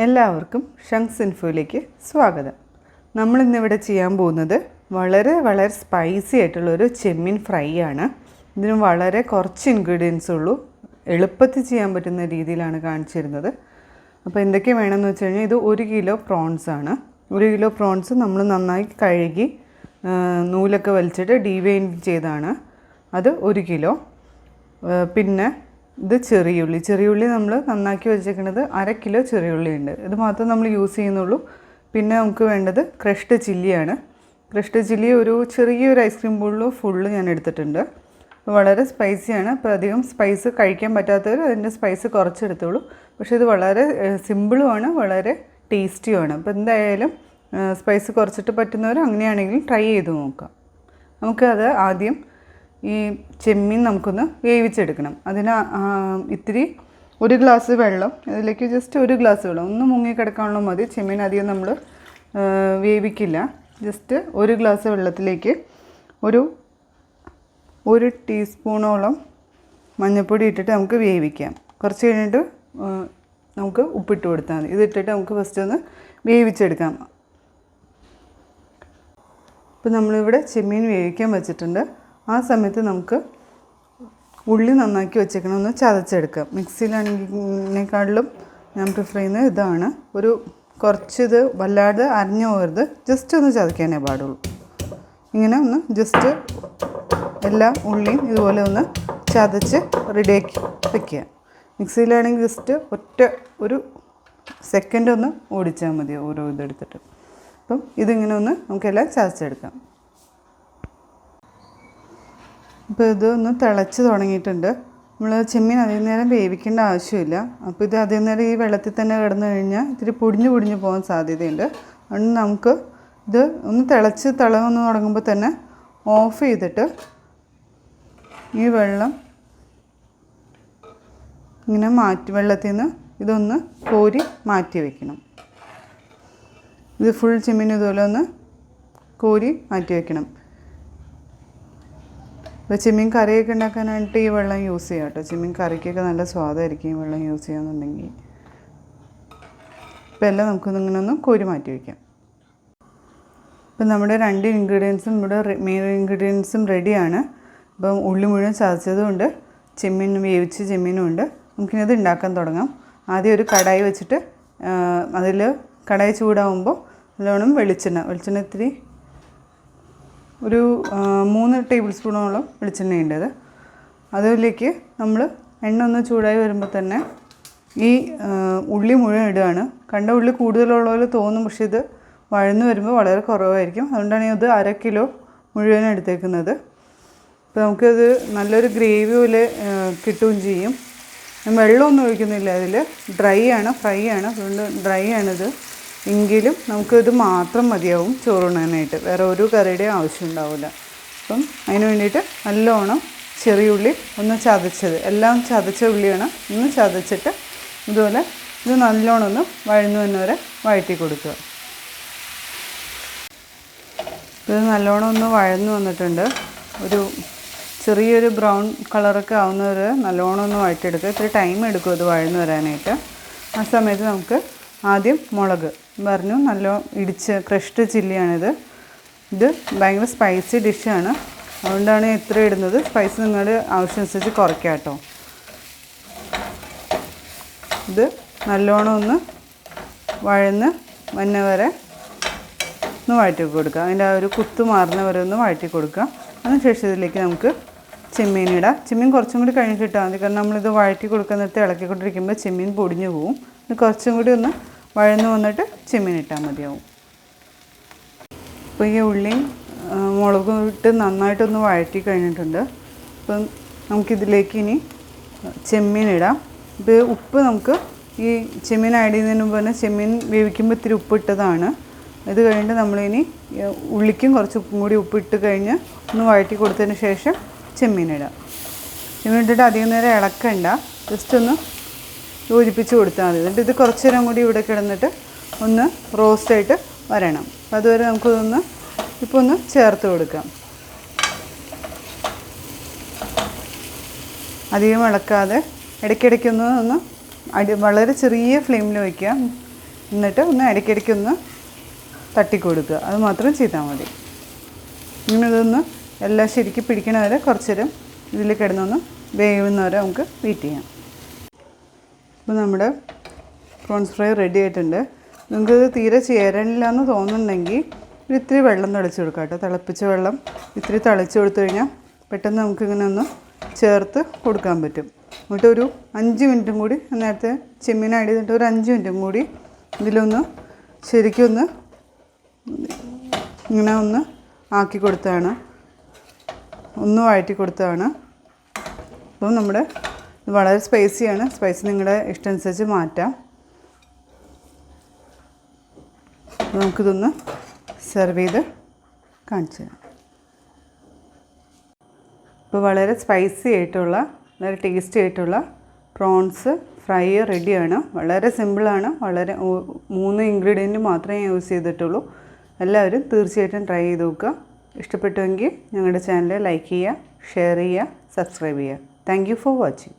എല്ലാവർക്കും ഷങ്സ് ഇൻഫോയിലേക്ക് സ്വാഗതം. നമ്മളിന്നിവിടെ ചെയ്യാൻ പോകുന്നത് വളരെ സ്പൈസി ആയിട്ടുള്ളൊരു ചെമ്മീൻ ഫ്രൈ ആണ്. ഇതിന് വളരെ കുറച്ച് ഇൻഗ്രീഡിയൻസ് ഉള്ളൂ. എളുപ്പത്തിൽ ചെയ്യാൻ പറ്റുന്ന രീതിയിലാണ് കാണിച്ചിരുന്നത്. അപ്പോൾ എന്തൊക്കെ വേണമെന്ന് വെച്ച് കഴിഞ്ഞാൽ ഇത് 1 കിലോ പ്രോൺസ് ആണ്. 1 കിലോ പ്രോൺസ് നമ്മൾ നന്നായി കഴുകി നൂലൊക്കെ വലിച്ചിട്ട് ഡീവെയിൻ ചെയ്താണ്. അത് 1 കിലോ. പിന്നെ ഇത് ചെറിയുള്ളി നമ്മൾ നന്നാക്കി വെച്ചേക്കുന്നത് 1/2 കിലോ ചെറിയുള്ളി ഉണ്ട്. ഇത് മാത്രം നമ്മൾ യൂസ് ചെയ്യുന്നുള്ളൂ. പിന്നെ നമുക്ക് വേണ്ടത് ക്രഷ്ഡ് ചില്ലിയാണ്. ക്രഷ്ഡ് ചില്ലി ഒരു ചെറിയൊരു ഐസ്ക്രീം ബൗളിൽ ഫുള്ള് ഞാൻ എടുത്തിട്ടുണ്ട്. വളരെ സ്പൈസിയാണ്. അപ്പോൾ അധികം സ്പൈസ് കഴിക്കാൻ പറ്റാത്തവർ അതിൻ്റെ സ്പൈസ് കുറച്ചെടുത്തോളൂ. പക്ഷേ ഇത് വളരെ സിമ്പിളുമാണ്, വളരെ ടേസ്റ്റിയുമാണ്. അപ്പോൾ എന്തായാലും സ്പൈസ് കുറച്ചിട്ട് പറ്റുന്നവർ അങ്ങനെയാണെങ്കിൽ ട്രൈ ചെയ്ത് നോക്കാം. നമുക്കത് ആദ്യം ഈ ചെമ്മീൻ നമുക്കൊന്ന് വേവിച്ചെടുക്കണം. അതിന് ഇത്തിരി 1 ഗ്ലാസ് വെള്ളം, അതിലേക്ക് ജസ്റ്റ് 1 ഗ്ലാസ് വെള്ളം ഒന്ന് മുങ്ങിക്കിടക്കാനുള്ള മതി. ചെമ്മീൻ അധികം നമ്മൾ വേവിക്കില്ല. ജസ്റ്റ് 1 ഗ്ലാസ് വെള്ളത്തിലേക്ക് ഒരു ടീസ്പൂണോളം മഞ്ഞൾപ്പൊടി ഇട്ടിട്ട് നമുക്ക് വേവിക്കാം. കുറച്ച് കഴിഞ്ഞിട്ട് നമുക്ക് ഉപ്പിട്ട് കൊടുത്താൽ മതി. ഇതിട്ടിട്ട് നമുക്ക് ഫസ്റ്റ് ഒന്ന് വേവിച്ചെടുക്കാം. ഇപ്പോൾ നമ്മളിവിടെ ചെമ്മീൻ വേവിക്കാൻ വെച്ചിട്ടുണ്ട്. ആ സമയത്ത് നമുക്ക് ഉള്ളി നന്നാക്കി വെച്ചേക്കണം, ഒന്ന് ചതച്ചെടുക്കാം. മിക്സിയിലാണെങ്കിനേക്കാളിലും ഞാൻ പ്രിഫർ ചെയ്യുന്നത് ഇതാണ്. കുറച്ചിത് വല്ലാതെ അരഞ്ഞു പോകരുത്, ജസ്റ്റ് ഒന്ന് ചതയ്ക്കാനേ പാടുള്ളൂ. ഇങ്ങനെ ഒന്ന് ജസ്റ്റ് എല്ലാ ഉള്ളിയും ഇതുപോലെ ഒന്ന് ചതച്ച് റെഡിയാക്കി വയ്ക്കുക. മിക്സിയിലാണെങ്കിൽ ജസ്റ്റ് ഒരു സെക്കൻഡ് ഒന്ന് ഓടിച്ചാൽ മതി ഓരോ ഇതെടുത്തിട്ട്. അപ്പം ഇതിങ്ങനെ ഒന്ന് നമുക്കെല്ലാം ചതച്ചെടുക്കാം. ഇപ്പോൾ ഇതൊന്ന് തിളച്ച് തുടങ്ങിയിട്ടുണ്ട്. നമ്മൾ ചെമ്മീൻ അധികം നേരം വേവിക്കേണ്ട ആവശ്യമില്ല. അപ്പോൾ ഇത് അധികം നേരം ഈ വെള്ളത്തിൽ തന്നെ കിടന്നു കഴിഞ്ഞാൽ ഇത്തിരി പൊടിഞ്ഞു പോകാൻ സാധ്യതയുണ്ട്. അതുകൊണ്ട് നമുക്ക് ഇത് ഒന്ന് തിളവന്ന് തുടങ്ങുമ്പോൾ തന്നെ ഓഫ് ചെയ്തിട്ട് ഈ വെള്ളം ഇങ്ങനെ വെള്ളത്തിൽ നിന്ന് ഇതൊന്ന് കോരി മാറ്റി വയ്ക്കണം. ഇത് ഫുൾ ചെമ്മീൻ ഇതുപോലെ ഒന്ന് കോരി മാറ്റി വയ്ക്കണം. ഇപ്പോൾ ചെമ്മീൻ കറിയൊക്കെ ഉണ്ടാക്കാനായിട്ട് ഈ വെള്ളം യൂസ് ചെയ്യാം കേട്ടോ. ചെമ്മീൻ കറിക്കൊക്കെ നല്ല സ്വാദായിരിക്കും ഈ വെള്ളം യൂസ് ചെയ്യാന്നുണ്ടെങ്കിൽ. ഇപ്പോൾ എല്ലാം നമുക്കിങ്ങനെ ഒന്ന് കോരി മാറ്റി വയ്ക്കാം. ഇപ്പം നമ്മുടെ 2 ഇൻഗ്രീഡിയൻസും ഇവിടെ മെയിൻ ഇൻഗ്രീഡിയൻസും റെഡിയാണ്. അപ്പം ഉള്ളി മുഴുവൻ ചതച്ചതുകൊണ്ട് ചെമ്മീൻ വേവിച്ച് ചെമ്മീനും ഉണ്ട്. നമുക്കിത് ഉണ്ടാക്കാൻ തുടങ്ങാം. ആദ്യം ഒരു കടായി വെച്ചിട്ട് അതിൽ കടായി ചൂടാവുമ്പോൾ നല്ലോണം വെളിച്ചെണ്ണ ഇത്തിരി ഒരു 3 ടേബിൾ സ്പൂണോളം വെളിച്ചെണ്ണയുണ്ടത്. അതിലേക്ക് നമ്മൾ എണ്ണ ഒന്ന് ചൂടായി വരുമ്പോൾ തന്നെ ഈ ഉള്ളി മുഴുവൻ ഇടുകയാണ്. കണ്ട ഉള്ളി കൂടുതലുള്ള പോലെ തോന്നും, പക്ഷേ ഇത് വഴന്ന് വരുമ്പോൾ വളരെ കുറവായിരിക്കും. അതുകൊണ്ടാണ് ഇത് 1/2 കിലോ മുഴുവൻ എടുത്തേക്കുന്നത്. അപ്പോൾ നമുക്കത് നല്ലൊരു ഗ്രേവി പോലെ കിട്ടുകയും ചെയ്യും. വെള്ളമൊന്നും ഒഴിക്കുന്നില്ല, അതിൽ ഫ്രൈ ആണ്. അതുകൊണ്ട് ഡ്രൈ ആണിത്. എങ്കിലും നമുക്കിത് മാത്രം മതിയാവും ചോറുണ്ണാനായിട്ട്. വേറെ ഒരു കറിയുടെയും ആവശ്യം ഉണ്ടാവില്ല. അപ്പം അതിന് വേണ്ടിയിട്ട് നല്ലോണം ചെറിയുള്ളി ഒന്ന് ചതച്ചത്, എല്ലാം ചതച്ച ഉള്ളിയാണ്, ഒന്ന് ചതച്ചിട്ട് ഇതുപോലെ ഇത് നല്ലോണം ഒന്ന് വഴന്നു വന്നവരെ വഴറ്റി കൊടുക്കുക. ഇത് നല്ലോണം ഒന്ന് വഴന്നു വന്നിട്ടുണ്ട്. ചെറിയൊരു ബ്രൗൺ കളറൊക്കെ ആവുന്നവരെ നല്ലോണം ഒന്ന് വഴറ്റിയെടുക്കുക. ഇത്തിരി ടൈം എടുക്കും ഇത് വഴന്നു വരാനായിട്ട്. ആ സമയത്ത് നമുക്ക് ആദ്യം മുളക് നല്ല ക്രഷ്ഡ് ചില്ലിയാണിത്. ഇത് ഭയങ്കര സ്പൈസി ഡിഷാണ്, അതുകൊണ്ടാണ് ഇത്ര ഇടുന്നത്. സ്പൈസ് നിങ്ങളുടെ ആവശ്യമനുസരിച്ച് കുറയ്ക്കാം കേട്ടോ. ഇത് നല്ലോണം ഒന്ന് വഴന്ന് വരെ ഒന്ന് വഴറ്റി കൊടുക്കുക. അതിൻ്റെ ആ ഒരു കുത്ത് മാറുന്നവരെ ഒന്ന് വഴറ്റി കൊടുക്കുക. അതിനുശേഷം ഇതിലേക്ക് നമുക്ക് ചെമ്മീൻ ഇടാം. ചെമ്മീൻ കുറച്ചും കൂടി കഴിഞ്ഞിട്ട് ഇട്ടാൽ മതി, കാരണം നമ്മളിത് വഴറ്റി കൊടുക്കുന്നിടത്ത് ഇളക്കിക്കൊണ്ടിരിക്കുമ്പോൾ ചെമ്മീൻ പൊടിഞ്ഞു പോവും. ഇത് കുറച്ചും കൂടി ഒന്ന് വഴന്ന് വന്നിട്ട് ചെമ്മീൻ ഇട്ടാൽ മതിയാവും. അപ്പോൾ ഈ ഉള്ളിയും മുളകും ഇട്ട് നന്നായിട്ടൊന്ന് വഴറ്റി കഴിഞ്ഞിട്ടുണ്ട്. അപ്പം നമുക്കിതിലേക്ക് ഇനി ചെമ്മീൻ ഇടാം. ഇപ്പോൾ ഉപ്പ് നമുക്ക് ഈ ചെമ്മീൻ ആഡ് ചെയ്യുന്നതിന് മുമ്പ് തന്നെ ചെമ്മീൻ വേവിക്കുമ്പോൾ ഇത്തിരി ഉപ്പിട്ടതാണ്. ഇത് കഴിഞ്ഞിട്ട് നമ്മളിനി ഉള്ളിക്കും കുറച്ച് ഉപ്പും കൂടി ഉപ്പിട്ട് കഴിഞ്ഞ് ഒന്ന് വഴറ്റി കൊടുത്തതിന് ശേഷം ചെമ്മീൻ ഇടാം. ചെമ്മീൻ ഇട്ടിട്ട് അധികം നേരം ഇളക്കണ്ട, ജസ്റ്റ് ഒന്ന് യോജിപ്പിച്ച് കൊടുത്താൽ മതി. എന്നിട്ട് ഇത് കുറച്ച് നേരം കൂടി ഇവിടെ കിടന്നിട്ട് ഒന്ന് റോസ്റ്റായിട്ട് വരണം. അതുവരെ നമുക്കിതൊന്ന് ഇപ്പോൾ ഒന്ന് ചേർത്ത് കൊടുക്കാം. അധികം ഇളക്കാതെ ഇടയ്ക്കിടയ്ക്കൊന്ന് വളരെ ചെറിയ ഫ്ലെയിമിൽ വയ്ക്കുക. എന്നിട്ട് ഒന്ന് ഇടയ്ക്കിടയ്ക്കൊന്ന് തട്ടി കൊടുക്കുക. അത് മാത്രം ചെയ്താൽ മതി. ഇങ്ങനെ ഇതൊന്ന് എല്ലാം ശരിക്കും പിടിക്കണ വരെ കുറച്ച് നേരം ഇതിൽ കിടന്നൊന്ന് വേവുന്നവരെ നമുക്ക് വെയിറ്റ് ചെയ്യാം. അപ്പോൾ നമ്മുടെ പ്രോൺസ് ഫ്രൈ റെഡി ആയിട്ടുണ്ട്. നിങ്ങൾക്കിത് തീരെ ചേരണില്ല എന്ന് തോന്നുന്നുണ്ടെങ്കിൽ ഇത്തിരി വെള്ളം തിളച്ച് കൊടുക്കാം കേട്ടോ. തിളപ്പിച്ച വെള്ളം ഇത്തിരി തിളച്ച് കൊടുത്തു കഴിഞ്ഞാൽ പെട്ടെന്ന് നമുക്കിങ്ങനെ ഒന്ന് ചേർത്ത് കൊടുക്കാൻ പറ്റും. എന്നിട്ട് ഒരു 5 മിനിറ്റും കൂടി നേരത്തെ ചെമ്മീൻ ആഡ് ചെയ്തിട്ട് ഒരു 5 മിനിറ്റും കൂടി ഇതിലൊന്ന് ശരിക്കും ഒന്ന് ഇങ്ങനെ ഒന്ന് ആക്കി കൊടുത്തതാണ്, ഒന്ന് വഴറ്റി കൊടുത്തതാണ്. അപ്പോൾ നമ്മുടെ ഇത് വളരെ സ്പൈസിയാണ്. സ്പൈസി നിങ്ങളുടെ ഇഷ്ടമനുസരിച്ച് മാറ്റാം. അപ്പോൾ നമുക്കിതൊന്ന് സെർവ് ചെയ്ത് കാണിച്ചു തരാം. ഇപ്പോൾ വളരെ സ്പൈസി ആയിട്ടുള്ള വളരെ ടേസ്റ്റി ആയിട്ടുള്ള പ്രോൺസ് ഫ്രൈ റെഡിയാണ്. വളരെ സിമ്പിളാണ്. വളരെ 3 ഇൻഗ്രീഡിയൻറ്റ് മാത്രമേ യൂസ് ചെയ്തിട്ടുള്ളൂ. എല്ലാവരും തീർച്ചയായിട്ടും ട്രൈ ചെയ്ത് നോക്കുക. ഇഷ്ടപ്പെട്ടുവെങ്കിൽ ഞങ്ങളുടെ ചാനൽ ലൈക്ക് ചെയ്യുക, ഷെയർ ചെയ്യുക, സബ്സ്ക്രൈബ് ചെയ്യുക. Thank you for watching.